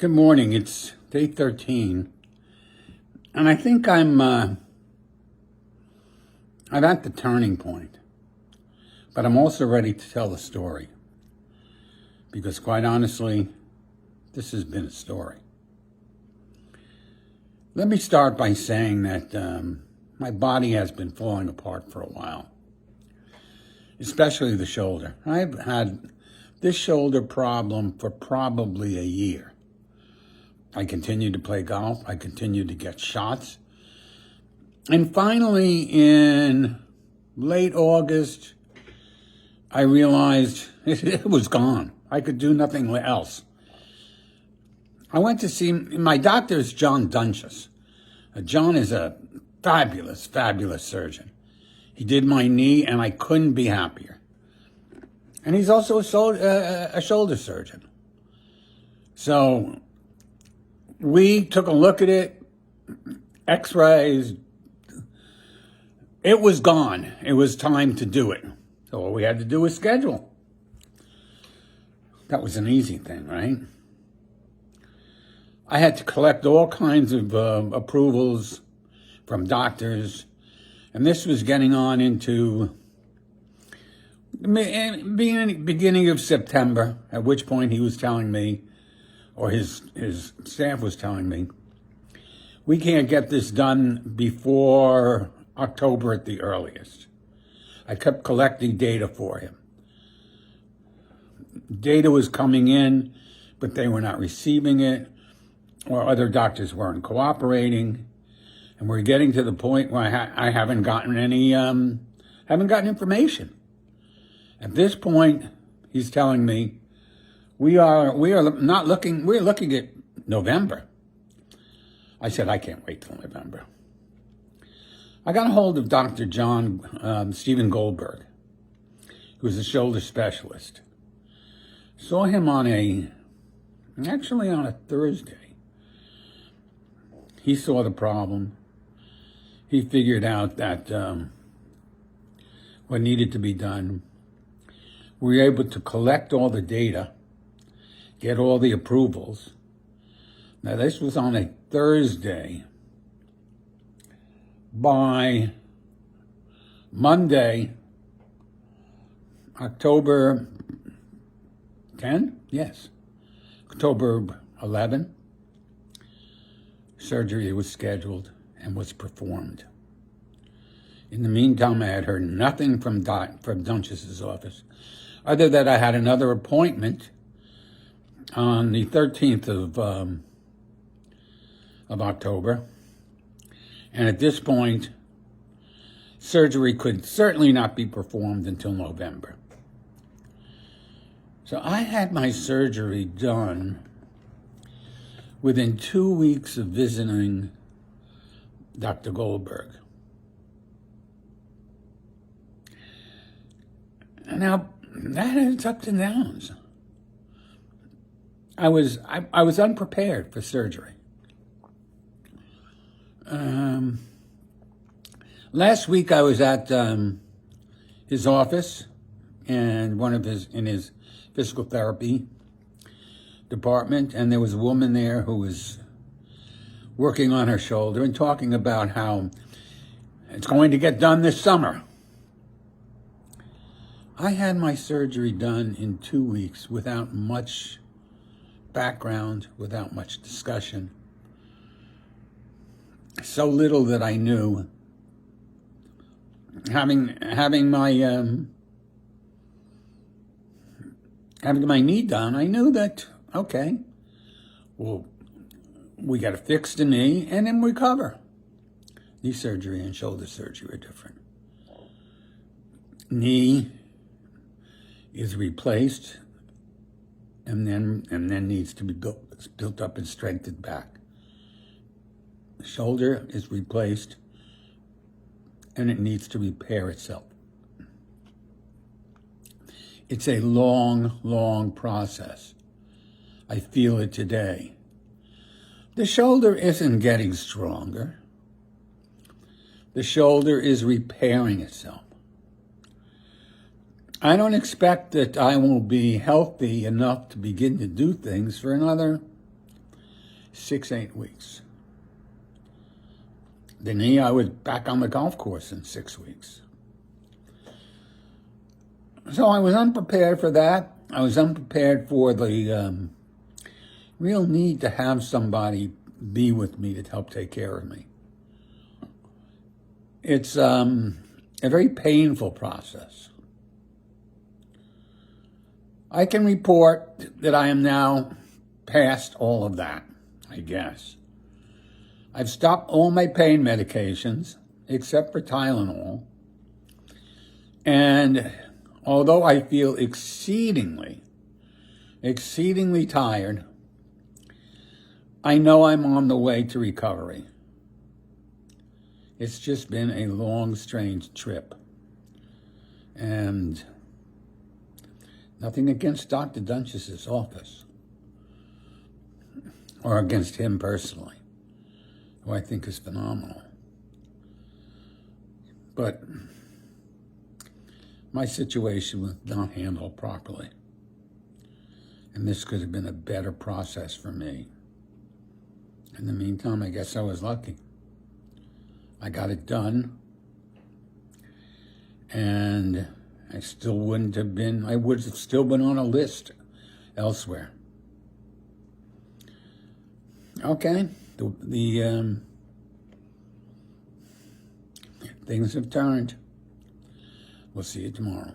Good morning. It's day 13, and I think I'm at the turning point, but I'm also ready to tell the story because, quite honestly, this has been a story. Let me start by saying that my body has been falling apart for a while, especially the shoulder. I've had this shoulder problem for probably a year. I continued to play golf. I continued to get shots. And finally, in late August, I realized it was gone. I could do nothing else. I went to see, my doctor is John Dunches. John is a fabulous, fabulous surgeon. He did my knee, and I couldn't be happier. And he's also a shoulder surgeon. So we took a look at it, x-rays. It was gone. It was time to do it. So all we had to do was schedule. That was an easy thing, right? I had to collect all kinds of approvals from doctors, and this was getting on into beginning of September, at which point he was telling me, or his staff was telling me, we can't get this done before October at the earliest. I kept collecting data for him. Data was coming in, but they were not receiving it, or other doctors weren't cooperating, and we're getting to the point where I haven't gotten any, haven't gotten information. At this point, he's telling me, we're looking at November. I said, I can't wait till November. I got a hold of Dr. Stephen Goldberg, who's a shoulder specialist. Saw him actually on a Thursday. He saw the problem. He figured out that what needed to be done. We were able to collect all the data, get all the approvals. Now, this was on a Thursday. By Monday, October 10? Yes. October 11, surgery was scheduled and was performed. In the meantime, I had heard nothing from Dunches' office, other than I had another appointment on the 13th of October. And at this point, surgery could certainly not be performed until November. So I had my surgery done within 2 weeks of visiting Dr. Goldberg. Now, that had its ups and downs. I was unprepared for surgery. Last week I was at his office and in his physical therapy department, and there was a woman there who was working on her shoulder and talking about how it's going to get done this summer. I had my surgery done in 2 weeks without much background, without much discussion. So little that I knew. Having my knee done, I knew that, okay, well, we got to fix the knee and then recover. Knee surgery and shoulder surgery are different. Knee is replaced and then needs to be built up and strengthened back. The shoulder is replaced and it needs to repair itself. It's a long, long process. I feel it today. The shoulder isn't getting stronger. The shoulder is repairing itself. I don't expect that I will be healthy enough to begin to do things for another 6, 8 weeks. The knee, I was back on the golf course in 6 weeks. So I was unprepared for that. I was unprepared for the real need to have somebody be with me to help take care of me. It's a very painful process. I can report that I am now past all of that, I guess. I've stopped all my pain medications, except for Tylenol. And although I feel exceedingly tired, I know I'm on the way to recovery. It's just been a long, strange trip. And nothing against Dr. Dunch's office, or against him personally, who I think is phenomenal. But my situation was not handled properly. And this could have been a better process for me. In the meantime, I guess I was lucky. I got it done. And I would have still been on a list elsewhere. Okay, the things have turned. We'll see you tomorrow.